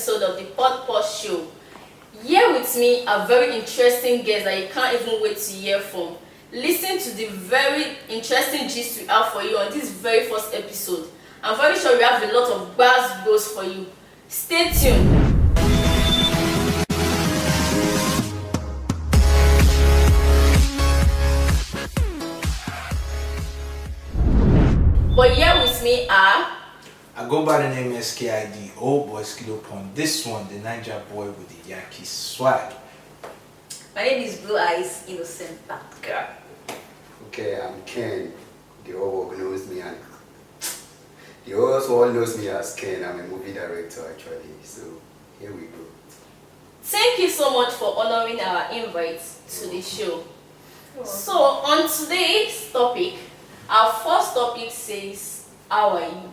episode of the Pod Post Show. Here with me are very interesting guests that you can't even wait to hear from. Listen to the very interesting gist we have for you on this very first episode. I'm very sure we have a lot of buzz for you. Stay tuned. But here with me are... I go by the name SKID, Old Boy Skido Pond. This one, the Niger boy with the Yankee swag. My name is Blue Eyes Innocent Parker. Okay, I'm Ken. The whole world knows me, and the whole world knows me as Ken. I'm a movie director actually. So here we go. Thank you so much for honoring our invite to the show. So on today's topic, our first topic says, how are you?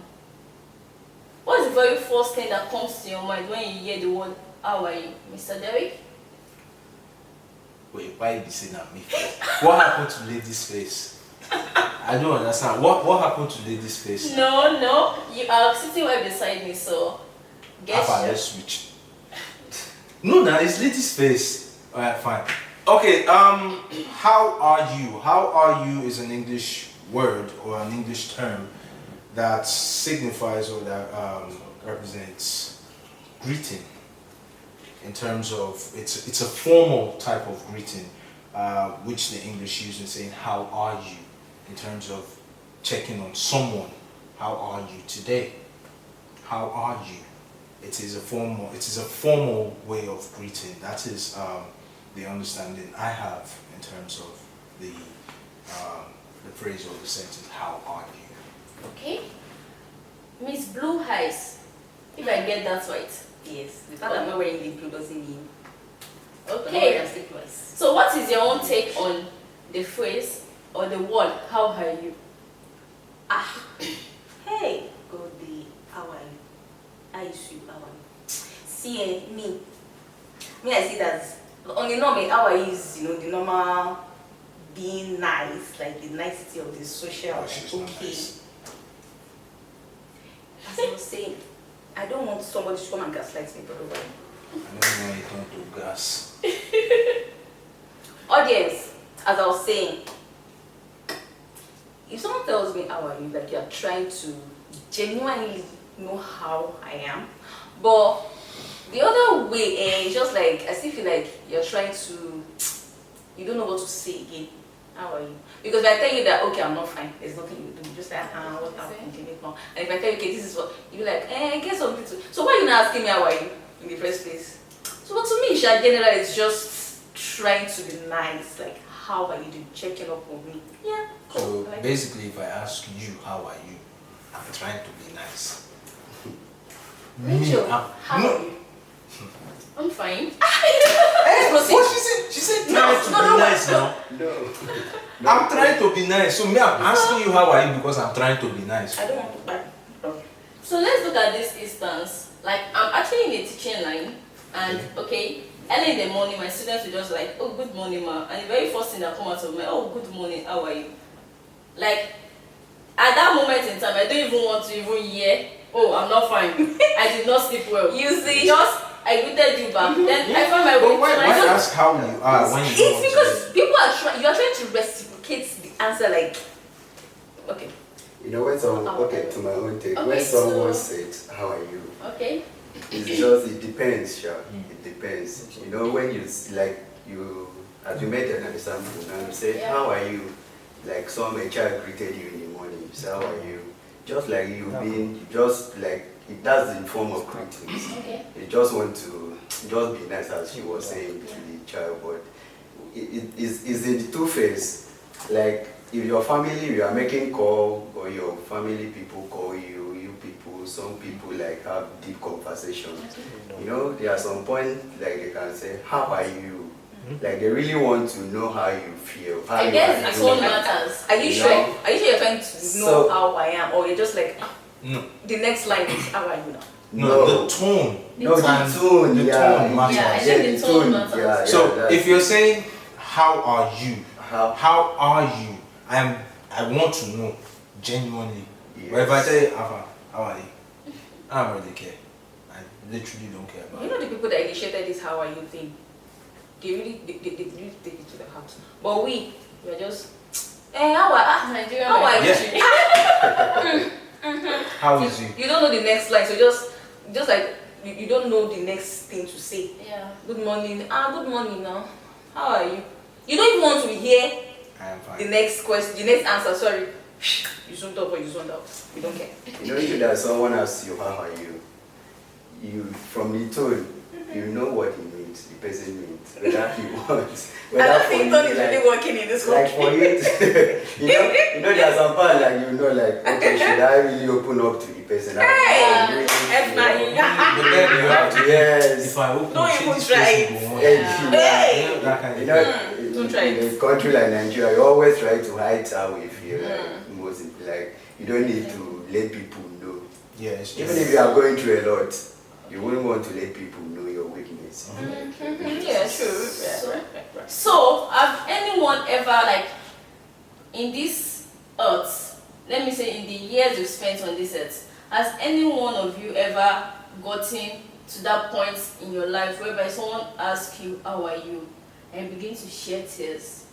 What's the very first thing that comes to your mind when you hear the word, how are you? Mr. Derek? Wait, why you be saying that me? What happened to lady's face? I don't understand. What happened to lady's face? No. You are sitting right beside me, so guess How about let's switch? No, it's lady's face. Alright, fine. Okay, how are you? How are you is an English word or an English term that signifies or that represents greeting. In terms of, it's a formal type of greeting which the English use in saying how are you, in terms of checking on someone. How are you today? How are you? It is a formal way of greeting. That is the understanding I have in terms of the phrase or the sentence, how are you? Okay. Miss Blue Eyes, if I get that right. Yes, the fact I'm not wearing the blue doesn't mean. Okay. So what is your own take on the phrase or the word, how are you? Hey, God, how are you? How is you? How are you? See, me, I see that on the normal, how are you is, the normal being nice, like the nicety of the social, she's like, not okay. nice. As I was saying, I don't want somebody to come and gaslight me, brother. I don't know it don't do gas. Audience, as I was saying, if someone tells me how are you, like you are trying to genuinely know how I am, but the other way is just like I still feel like you're trying to, you don't know what to say again. How are you? Because if I tell you that okay, I'm not fine, there's nothing you do, just like what happened? And if I tell you okay, this is what you like, get something to. So why are you not asking me how are you in the first place? So but to me, generally it's just trying to be nice, like how are you doing, checking up on me. Yeah. So like basically, if I ask you, how are you? I'm trying to be nice. Rachel, how are you? I'm fine. Hey, what she said? She said trying to be nice now. No. I'm trying to be nice. So me, I'm asking you how are you because I'm trying to be nice. I don't want to buy. So let's look at this instance. Like I'm actually in a teaching line, and okay, early in the morning my students will just like, oh good morning ma, and the very first thing that comes out of me, oh good morning, how are you? Like at that moment in time, I don't even want to even hear, oh I'm not fine, I did not sleep well. You see, I greeted you back. Then I found my way. But why ask how you are when you don't want it's because people are you are trying to reciprocate the answer, like okay. You know when someone, okay, to my own take, Okay, when someone so- says, how are you? Okay. It depends, sure. It depends. You know, when you, like, as you made an example, and you said, Yeah. how are you? Like a child greeted you in the morning, you say, how are you? Just like you being, just like, that's the form of greetings. Okay. You just want to, just be nice as she was saying to the child, but it's in the two phase. Like, if your family, you are making call, or your family people call you people, some people like have deep conversations. You know, there are some point like they can say, how are you? Like they really want to know how you feel. How I you guess are it's doing. all matters. Are you You sure? know? Are you sure you're trying to know So- how I am, or you're just like No. the next line is how are you now? No, the tone. No, the And tone, the yeah. tone matters. Yeah, I think the tone matters. Yeah, So that's- if you're saying how are you, How- how are you? I want to know genuinely. Yes. But if I tell you how are you, I don't really care. literally don't care about You it. know the people that initiated this "how are you" thing, they really take it to the heart. But we are just, how are Nigeria. how are you? How is it? You don't know the next line, so just like you don't know the next thing to say. Yeah. Good morning. Good morning now. How are you? You don't even want to hear I am fine. the next question, the next answer. Sorry, you zoned up or you zoned out. You don't care. You know, if that someone asks you, how are you from the tone, you know what he means, the person means, whether he wants. I don't think Tony is really working in this Like country. for you, you know, there's some part like okay, should I really open up to the person? Hey, F9. But then you have to. Yes. If I open, Don't shit, even this try person it. go on. Hey. You know, that kind You of know, thing. Don't try in it. a country like Nigeria, you always try to hide how we feel. Like you don't need to let people know. Yeah, it's Even just. if you are going through a lot, you wouldn't want to let people know your weakness. Yeah, true. So, have anyone ever, like, in this earth, let me say in the years you've spent on this earth, has any one of you ever gotten to that point in your life whereby someone asks you, how are you? And you begin to shed tears?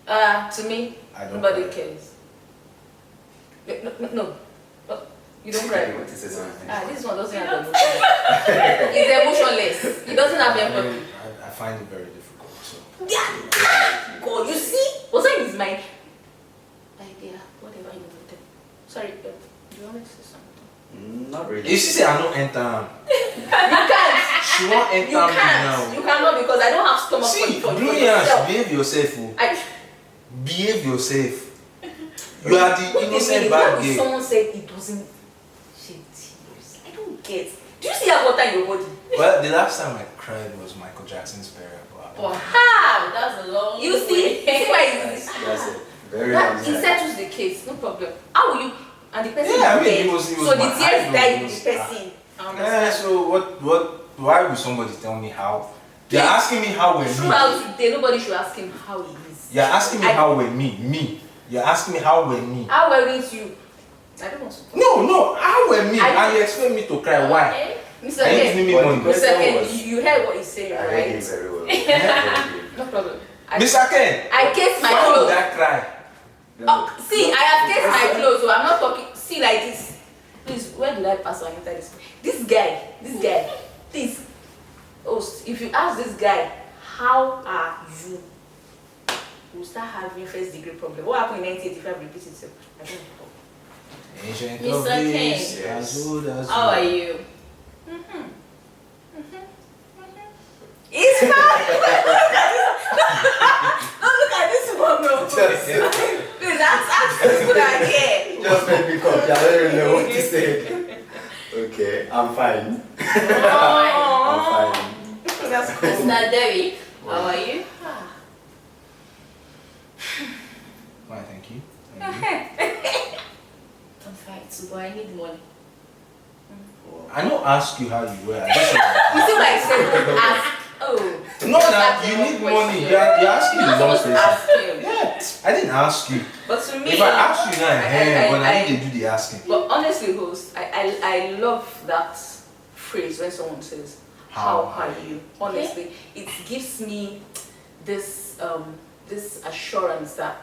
To me, I don't nobody cry. cares. No. You don't cry. You want to say something? This one doesn't have emotion. It's emotionless. It doesn't have empathy. I find it very difficult. So. Yeah. God, you see? What's in his mind? Idea, whatever you want to. Sorry, do you want me to say something? Not really. If she say I don't enter, You can't. she won't enter You me can't. now. You cannot because I don't have stomach See, for brilliant. yourself. Behave yourself. Oh. I, Behave yourself. You are the Wait a innocent minute, bad why would girl. someone said it doesn't shed tears? I don't get. Do you see have water in your body? Well, the last time I cried was Michael Jackson's burial. But Oh, how? That's a long You see? See why it's That's it. Very that long it time. settles the case, no problem. How will you? And the person Yeah, I is mean, dead. it was so my the tears idol, died it with was- the person. I yeah, understand. so why would somebody tell me how? You're Yeah. asking me how we're me. Throughout today, nobody should ask him how he is. You're asking me how we're me. You're asking me how we're me. How well is you? I don't want to. No, how we're me. I- And you expect me to cry. Why? Okay. Mr. Are you Ken, giving me But money? the question Mr. Ken, was- you heard what he's saying, I heard him right? very well. No problem. Mr. Ken, I case my why would clothes. I cry? See, I have cased my clothes, so I'm not talking. See, like this. Please, where did I pass on enter this? This guy, please. Oh, if you ask this guy, how are you? We'll start having first degree problem. What happened in 1985 repeats itself? I don't know. Ancient Mr. of days, Ken. as old as How are you? It's fine. Don't look at this one, bro. Please ask people that are here. Just make me confused. I don't even know what to say. Okay, I'm fine. Oh, I'm fine. that's cool. Mr. Derek, how are you? Fine, thank you. Thank you. I'm fine too, but I need money. I don't ask you how you were. I just You see what I said? Ask. Oh. no, that you need money. You're asking You're the not wrong supposed to person. ask him. Yeah, I didn't ask you. But to me, If I ask you now, when I I- need to do the asking. But honestly, host, I love that phrase when someone says, "How are you?" Honestly, it gives me this this assurance that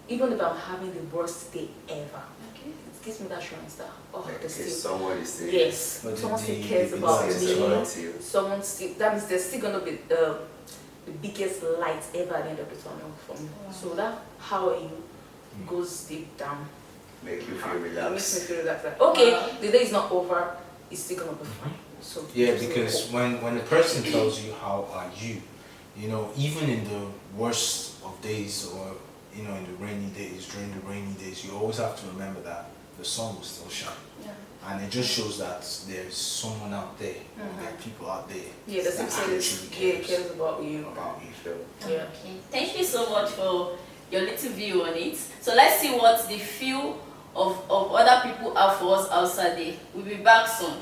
even if I'm having the worst day ever, it gives me that assurance that Like, there's okay, still someone is saying. yes, But someone still the- cares the about business me. is about you. Someone still that means there's still gonna be the biggest light ever at the end of the tunnel for me. Wow. So that how are you goes deep down. Make you feel It makes me relaxed. feel relaxed. Like, okay, Wow. the day is not over. It's still gonna be fine. So Yeah, just because when a person tells you how are you, you know, even in the worst of days or in the rainy days, during the rainy days, you always have to remember that the sun will still shine. Yeah. And it just shows that there's someone out there, or there are people out there yeah, the that same actually cares about you. about you. So, Yeah. Okay. Thank you so much for your little view on it. So let's see what the view of other people have for us outside there. We'll be back soon.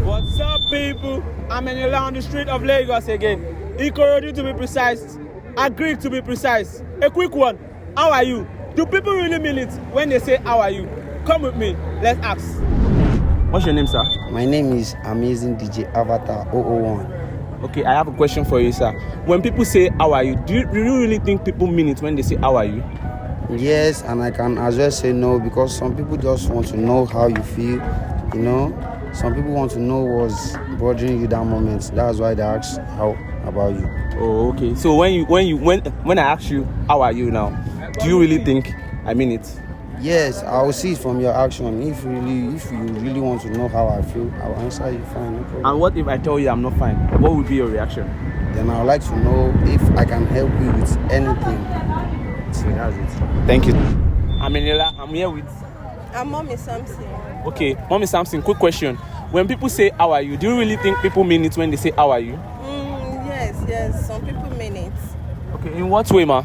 What's up, people? I'm in on the street of Lagos again. Ikorodu to be precise. Agreed, to be precise. A quick one. How are you? Do people really mean it when they say how are you? Come with me. Let's ask. What's your name, sir? My name is Amazing DJ Avatar 001. Okay, I have a question for you, sir. When people say how are you, do you really think people mean it when they say how are you? Yes, and I can as well say no, because some people just want to know how you feel, you know. Some people want to know what's bothering you that moment. That's why they ask how about you. Oh, okay. So when I ask you how are you now, do you really think I mean it? Yes, I will see it from your action. If you really want to know how I feel, I will answer you fine, no problem. And what if I tell you I'm not fine? What would be your reaction? Then I would like to know if I can help you with anything. So that's it. Thank you. I'm here with. I'm Mommy Samson. Okay, Mommy Samson, quick question. When people say how are you, do you really think people mean it when they say how are you? Yes, some people mean it. Okay, in what way, ma?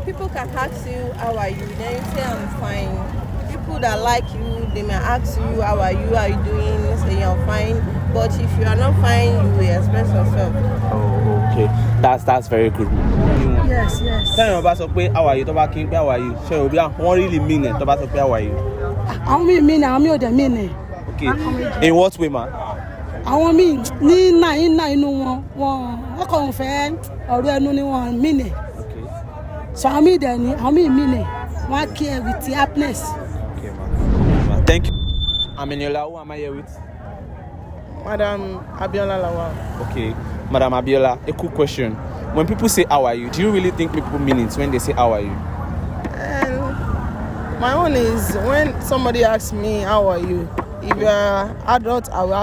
People can ask you how are you, then you say I'm fine. People that like you, they may ask you how are you doing, you say you're fine. But if you are not fine, you will express yourself. Oh, okay. That's very good. Yes. Tell me about how are you? How are you? So we really mean it. How are you? I'm the mean. Okay. In what way, ma? Àwọn míì ní náà inú wọn kàn fẹ́ ọ̀rọ̀ ẹnu ni wọ́n mean. So àwọn míì dẹ̀ ni àwọn míì mean wọ́n care with happiness. Okay, ma. Thank you. Aminiola, who am I here with? Madam Abiola Lawal. Okay, Madam Abiola, a quick question. When people say how are you, do you really think people mean it when they say how are you? My own is when somebody asks me how are you, if you are adult, I will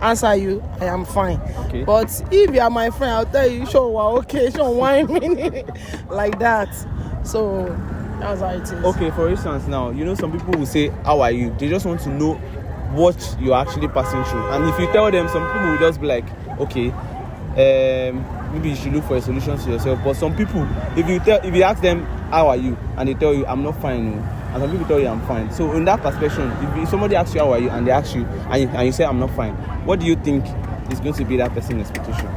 answer you, I am fine. Okay. But if you are my friend, I'll tell you, sure, we're okay, sure, why me like that. So that's how it is. Okay, for instance, now some people will say how are you? They just want to know what you're actually passing through. And if you tell them, some people will just be like, okay, maybe you should look for a solution to yourself. But some people, if you ask them how are you, and they tell you I'm not fine, and some people tell you I'm fine. So in that perspective, if somebody asks you how are you, and they ask you, and you say I'm not fine, what do you think is going to be that person's expectation?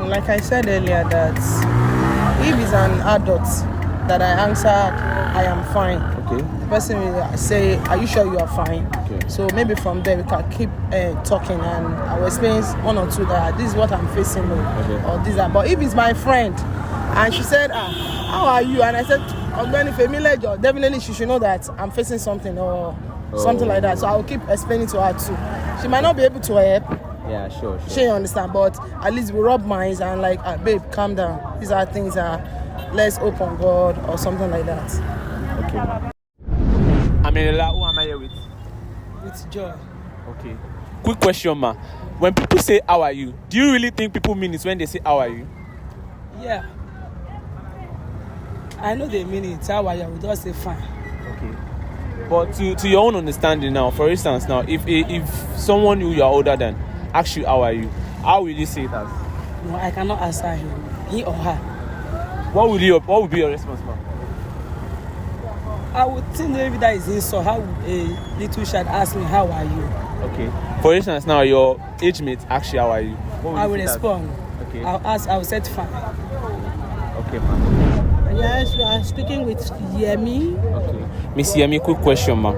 Like I said earlier, that if it's an adult that I answer I am fine, okay, the person will say, are you sure you are fine? Okay. So maybe from there we can keep talking, and I will explain one or two that this is what I'm facing, okay, or this. But if it's my friend and she said, how are you? And I said, definitely she should know that I'm facing something or something like that. So I will keep explaining to her too. She might not be able to help. Yeah, sure. She understand, but at least we rub minds and like, babe, calm down. These are things let's open God or something like that. Okay. Aminiola, who am I here with? With joy. Okay. Quick question, ma. When people say how are you, do you really think people mean it when they say how are you? Yeah. I know they mean it. How are you? We just say fine. Okay. But to your own understanding now, for instance, now if someone who you are older than asks you how are you, how will you say it as? No, I cannot answer him, he or her. What would be your response, ma'am? I would think maybe that is insult. How would a little child ask me how are you? Okay. For instance, now your age mate asks you how are you. I will respond. Okay. I will say fine. Okay, ma'am. Yes, we are speaking with Yemi. Okay. Miss Yemi, quick question, ma'am.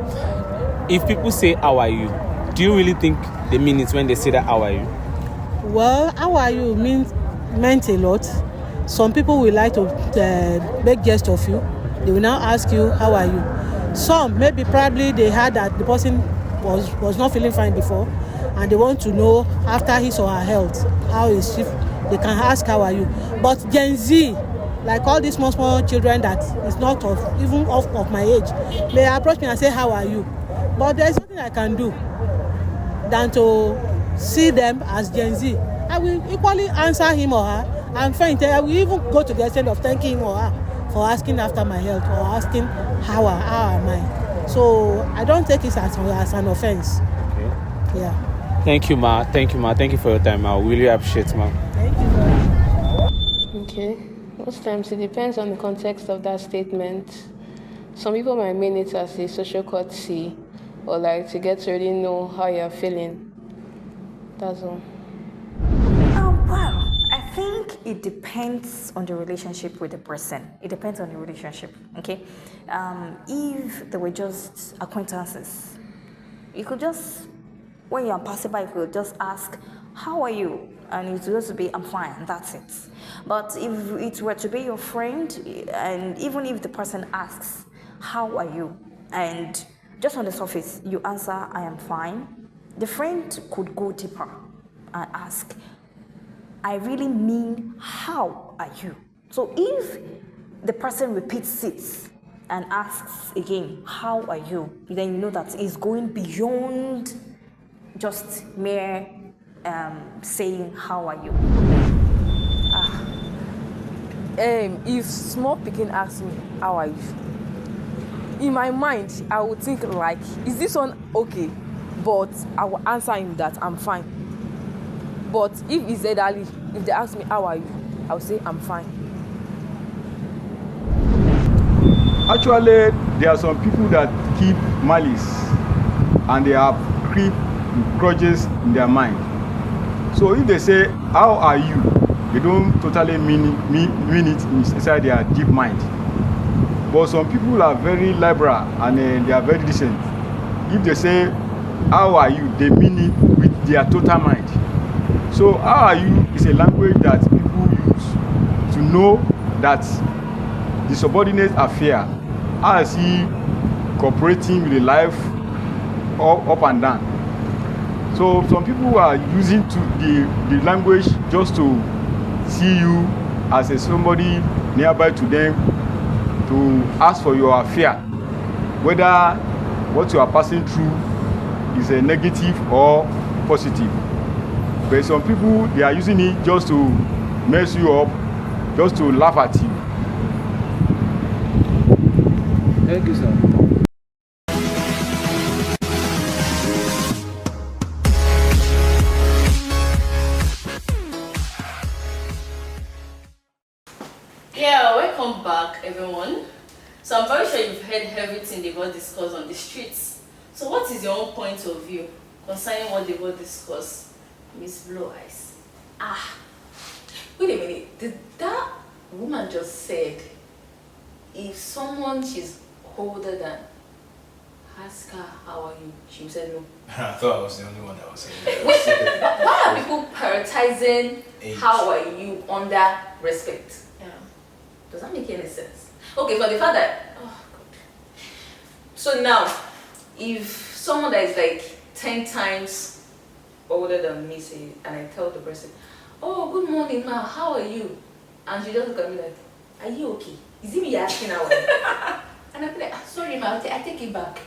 If people say how are you, do you really think they mean it when they say that how are you? Well, how are you meant a lot. Some people will like to make jest of you. They will now ask you how are you. Some maybe probably they heard that the person was not feeling fine before, and they want to know after his or her health how is she. They can ask how are you. But Gen Z, like all these small children that is not even of my age, they approach me and say how are you. But there is nothing I can do than to see them as Gen Z. I will equally answer him or her. I'm fine. I will even go to the extent of thanking him or her for asking after my health or asking how am I. So I don't take it as an offense. Okay. Yeah. Thank you, ma. Thank you for your time. I really appreciate, ma. Thank you. Okay. Most times it depends on the context of that statement. Some people might mean it as a social courtesy or like to get to really know how you're feeling. That's all. Oh, wow. I think it depends on the relationship with the person. It depends on the relationship, okay? If they were just acquaintances, you could just, when you're passing by, you could just ask, how are you? And it's supposed to be, I'm fine, and that's it. But if it were to be your friend, and even if the person asks, how are you? And just on the surface, you answer, I am fine. The friend could go deeper and ask, I really mean, how are you? So if the person repeats it and asks again, how are you? Then you know that it's going beyond just mere saying, how are you? If small pikin asks me, how are you? In my mind, I would think like, is this one okay? But I will answer him that I'm fine. But if it's elderly, if they ask me, how are you? I will say, I'm fine. Actually, there are some people that keep malice and they have grudges in their mind. So if they say, how are you? They don't totally mean it inside their deep mind. But some people are very liberal and they are very decent. If they say, how are you? They mean it with their total mind. So how are you is a language that people use to know that the subordinates are fair. How is he cooperating with the life up and down? So some people are using the language just to see you as somebody nearby to them, to ask for your affair, whether what you are passing through is a negative or positive. But some people, they are using it just to mess you up, just to laugh at you. Thank you, sir. Yeah, welcome back, everyone. So I'm very sure you've heard everything they've all discussed on the streets. So what is your own point of view concerning what they've all discussed? Miss Blue Eyes. Wait a minute. Did that woman just said if someone she's older than ask her how are you? She said no. I thought I was the only one that was saying that. Wait, why are people prioritizing Age. how are you under respect? Yeah. Does that make any sense? Okay, for the fact that, oh God. So now, if someone that is like 10 times older than me, say, and I tell the person, oh, good morning, ma, how are you? And she just look at me like, are you okay? Is it me you're asking how are you? And I'll be like, sorry, ma, I take it back.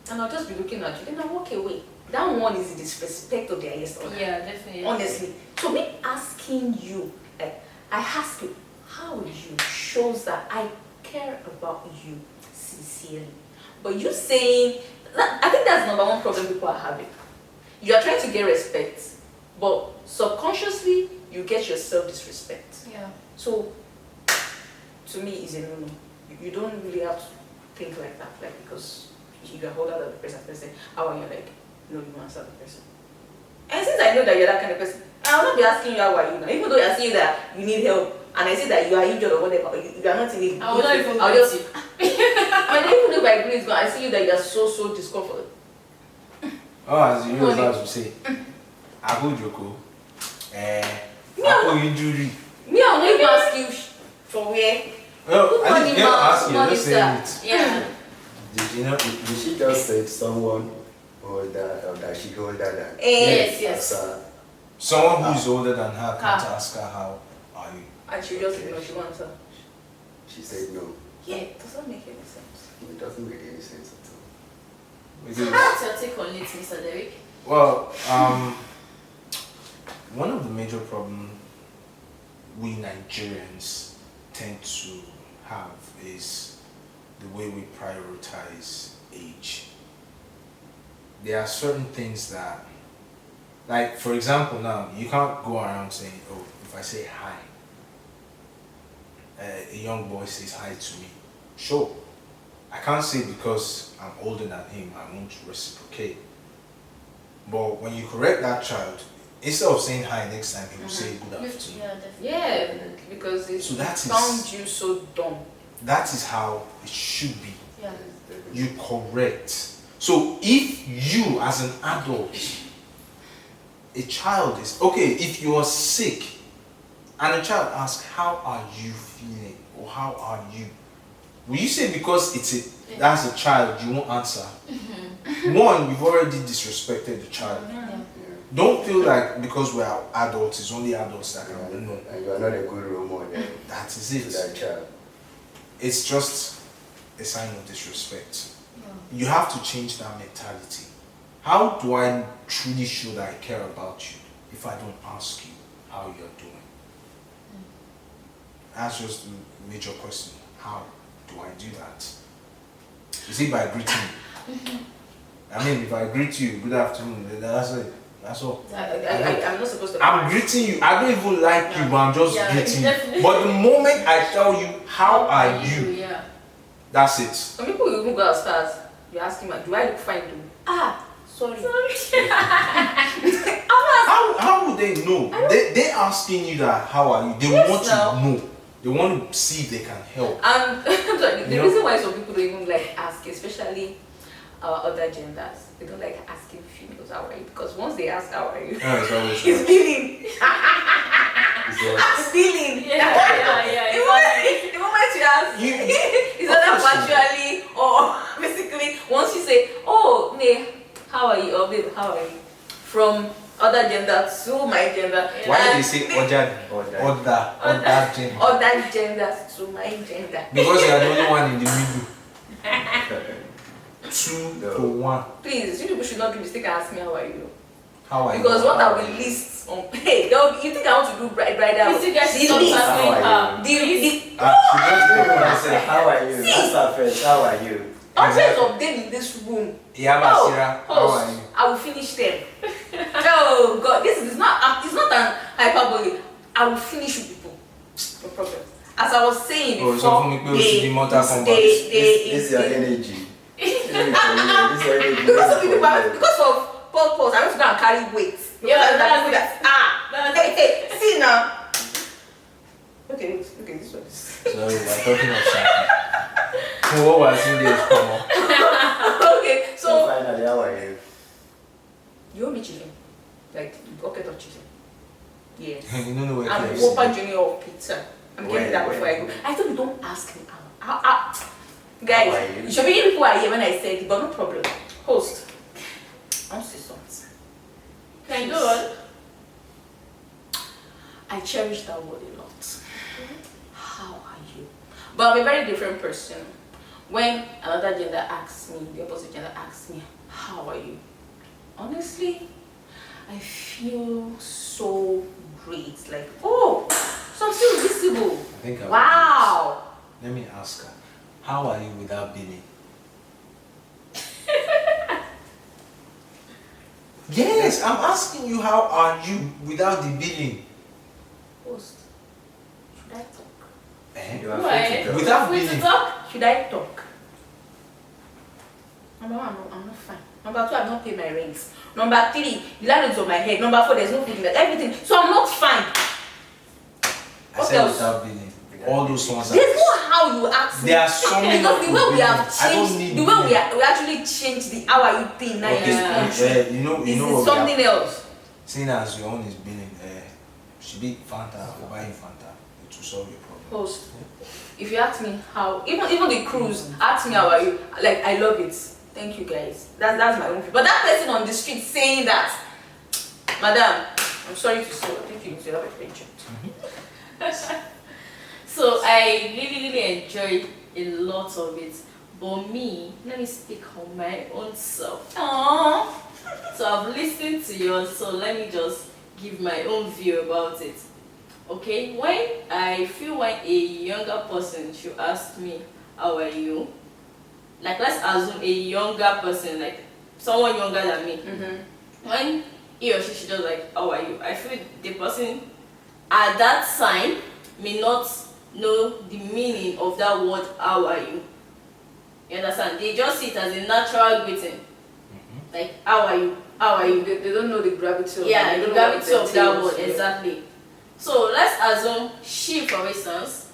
And I'll just be looking at you, then I'll walk away. That one is the disrespect of the highest order. Yeah, definitely. Honestly. So me asking you, like, I ask you, how are you, shows that I care about you sincerely. But you saying, I think that's number one problem people are having. You are trying to get respect, but subconsciously, you get yourself disrespect. Yeah. So, to me, it's a no-no. You don't really have to think like that, like, because you are older than the person, how are you, like, no, you answer the person. And since I know that you're that kind of person, I will not be asking you how are you now, even though I see you that you need help, and I see that you are injured or whatever, you are not in it. I will not even I'll greet just, you. I mean, even if I agree, but I see you that you are so discomforted. Oh, as you guys would say, I go Joko. I injury. Me, I will not even ask you from where. Well, I didn't ask you, just say it. Yeah. Did she just say someone older or that she older than? Yes. Someone who is older than her can't ask her how are you. And she just ignore, she wants her. She said no. Yeah, it doesn't make any sense. It doesn't make any sense at all. Because, What's your take on it, Mr. Derek? well, one of the major problems we Nigerians tend to have is the way we prioritize age. There are certain things that, like for example now, you can't go around saying, oh, if I say hi, a young boy says hi to me. Sure, I can't say because I'm older than him, I won't reciprocate. But when you correct that child, instead of saying hi next time, he will say good afternoon. Yeah, definitely. Yeah, because it So that is- found you so dumb. That is how it should be. Yeah. You correct. So if you as an adult, a child is okay, if you are sick and a child asks, how are you feeling? Or how are you? Will you say because that's a child, you won't answer? One, you've already disrespected the child. Don't feel like because we are adults, it's only adults that can know. And you are not a good role model That is to it. that child. It's just a sign of disrespect. You have to change that mentality. How do I truly show that I care about you if I don't ask you how you're doing? That's just the major question. How do I do that? Is it by greeting you? I mean, if I greet you, good afternoon, that's it. That's all. I'm not supposed to. I'm greeting you. I don't even like you, but I'm just Yeah, greeting you. definitely. But the moment I tell you, how are you? Yeah. That's it. Some people will even go as far as you ask him, do I look fine to sorry. How would they know? They asking you that how are you? They want to know. They want to see if they can help. And the You know? reason why some people don't even like ask, especially other genders, they don't like asking females how are you, because once they ask how are you, Yeah, it's always it's right. feeling. It's Feeling. The moment you ask, it's either virtually or basically once you say, oh, ne, how are you? Or babe, how are you? From other gender to my gender. Why do And they say other gender? other genders to my gender? Because you are the only one in the middle. 2 to 1. Please, you people should not do mistake and ask me how are you. How are you? Because what I will list on hey, you think I want to do bridal? Please, you guys The stop list. asking her. How are you? That's our first. How are you? Hundreds of them in this room. Yeah, Basira, how are you? I will finish them. Oh God, this is not. It's not an hyperbole. I will finish you people. No problem. As I was saying Oh, before, so for me, people should be Mortal Kombat. This is your energy. This is your energy. Because of people, because of purpose, I want to go and carry weight. Yeah, That's hey, see now. Okay, this one. Sorry, we're talking of something. What was in this? Come on. Okay, So so finally, how are you? you want me chicken? Like bucket of chicken? Yes. You don't know where I'm KFC Whopper is. Junior of pizza. I'm getting When? that before I go. I thought you don't ask me how. Guys, How are you? you should be people are here when I said it, but no problem. Host, I want to say something. Can you go on? I cherish that word a lot. How are you? But I'm a very different person. When another gender asks me, the opposite gender asks me, how are you? Honestly, I feel so great. Like, oh, so I'm still visible. I think I will Wow. Let me ask her. How are you without Billy? Yes, I'm asking you how are you without the billing? Host, should I talk? Eh? You are Why? free to talk. Without Free to billing. talk? Should I talk? Number one, I'm not fine. Number two, I've not paid my rents. Number three, the landlord's on my head. Number four, there's no food in that. Everything. So I'm not fine. I What said else? without billing. All those ones are. There's no how you ask me. They are summing Because up the to way we have billing. I don't changed, need the way billing. we actually changed the how are you thing now in Okay, this country. you know This is what we something have. else. Seeing as your own is billing, should be Fanta or buying Fanta. It will solve your problem. Host, if you ask me how, even the cruise, ask me how are you. Like I love it. Thank you guys. That's my own view. But that person on the street saying that, madam, I'm sorry to say, I think you need to have a pension. So I really enjoyed a lot of it. But me, let me speak on my own self. Aww. So I've listened to yours, so let me just give my own view about it. Okay, when I feel when a younger person should ask me, how are you? Like let's assume a younger person, like someone younger than me. When he or she should just like, how are you? I feel the person at that time may not know the meaning of that word, how are you? You understand? They just see it as a natural greeting. Like, how are you? how are you? They don't know the gravity of Yeah, they the don't know what gravity of it that entails. word, exactly. So let's assume she, for instance,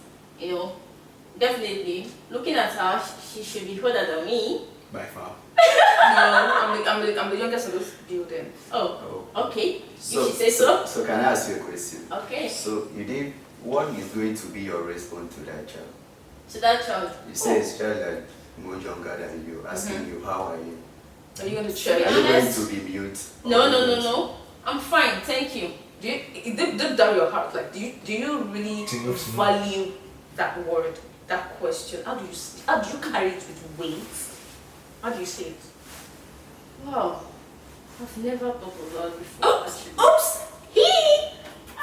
definitely looking at her, she should be older than me. By far. No, I'm the youngest of those building. Oh, okay. So, you should say so. So can I ask you a question? Okay. So what is going to be your response to that child? To that child. You say it's child like more younger than you, asking you how are you? Are you going to To check? be Are you going honest, to be mute? no. I'm fine, thank you. Do you deep down your heart, like, do you really value that word, that question? How do you carry it with weight? How do you say it? Wow. I've never thought of that before. actually. Oops!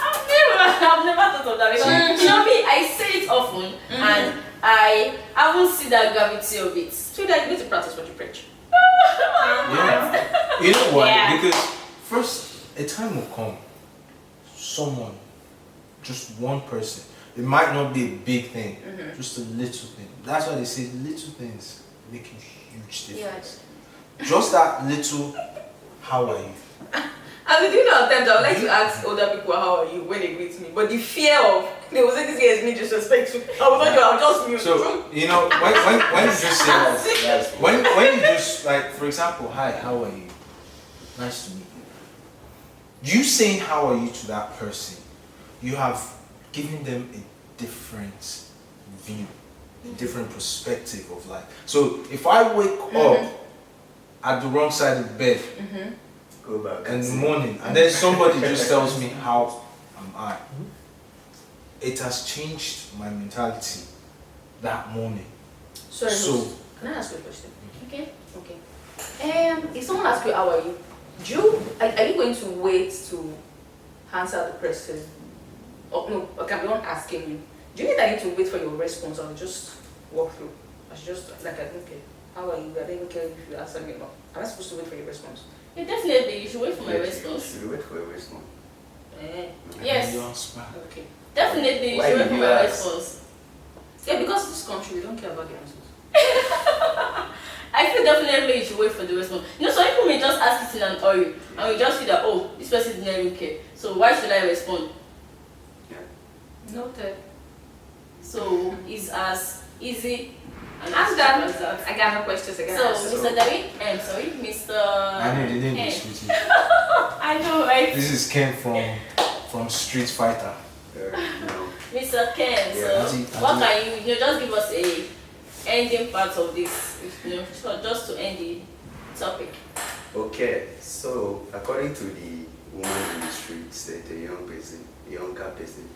I've never thought of that because me, I say it often and I haven't seen that gravity of it. So that you need to practice what you preach. Yeah. You know why? Yeah. Because first, a time will come, someone, just one person, it might not be a big thing, just a little thing. That's why they say little things make a huge difference. Just that little, how are you? As a dinner attempt, I would like to ask older people how are you when they greet me, but the fear of they will say this guy is being disrespectful. I was like, I'll just mute. So when you just say that, when you just like, for example, hi, how are you? Nice to meet you. You saying how are you to that person, you have given them a different view, a different perspective of life. So if I wake up at the wrong side of the bed Go back in the morning and then somebody just tells me how am I, it has changed my mentality that morning. Sorry, So can I ask you a question? Okay. If someone asks you how are you, are you going to wait to answer the person? Or no, okay, I'm not asking you. Do you think I need to wait for your response or just walk through? I should just like I don't care. How are you? I don't even care if you answer me or not. Am I supposed to wait for your response? Yeah, definitely. You should wait for my You response. should wait for your response. Yes. you ask back. Okay. Definitely, you Why should wait did for you my ask? response. Yeah, because this country we don't care about the answers. I feel definitely you should wait for the response. Some people may just ask it in an hurry and we just feel that, oh, this person didn't even care. So why should I respond? Noted. So it's as easy and I'm as done. cheap as that. I got no questions again. So, Mr. David, Mr. I know the name Ken. is with you. I know, right? This is Ken from Street Fighter. No. Mr. Ken, Yeah. so what can you just give us a ending part of this, so just to end the topic. Okay, so according to the woman in the street, said a younger person,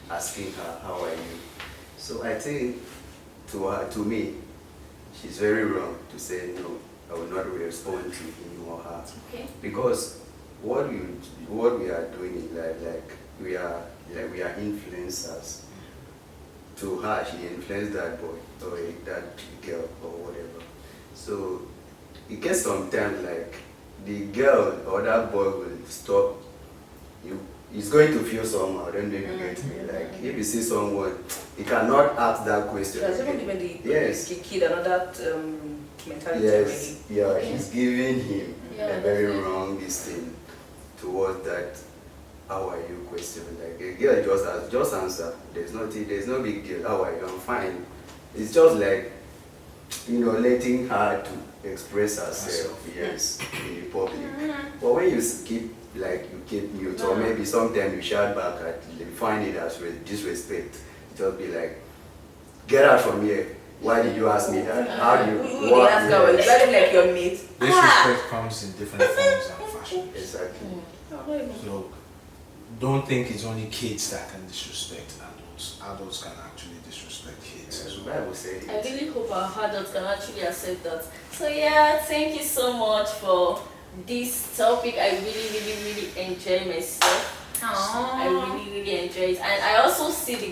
asking her, how are you? So I think to me, she's very wrong to say no, I will not respond to him or her. Okay. Because what we are doing in life, we are influencers. To her, she influenced that boy or that girl or whatever. So it gets sometimes like the girl or that boy will stop. He's going to feel somehow. I don't know if you get me. Like if you see someone, he cannot ask that question. Has even given the kid another mentality Yes, already. yeah, he's giving him Yeah, a very definitely. wrong thing towards that how are you question. Like a girl just answer. There's no big deal. How are you? I'm fine. It's just like letting her to express herself, yes, in the public. But when you keep mute, or maybe sometimes you shout back at you find it as disrespect, just be like, get out from here. Why did you ask me that? How do you Who did ask her? Is that like your mate? Disrespect comes in different forms and fashion. Exactly. So don't think it's only kids that can disrespect adults. Adults can actually disrespect kids. The Bible said I it. really hope our adults can actually accept that. So yeah, thank you so much for this topic. I really enjoy myself. I really enjoy it, and I also see the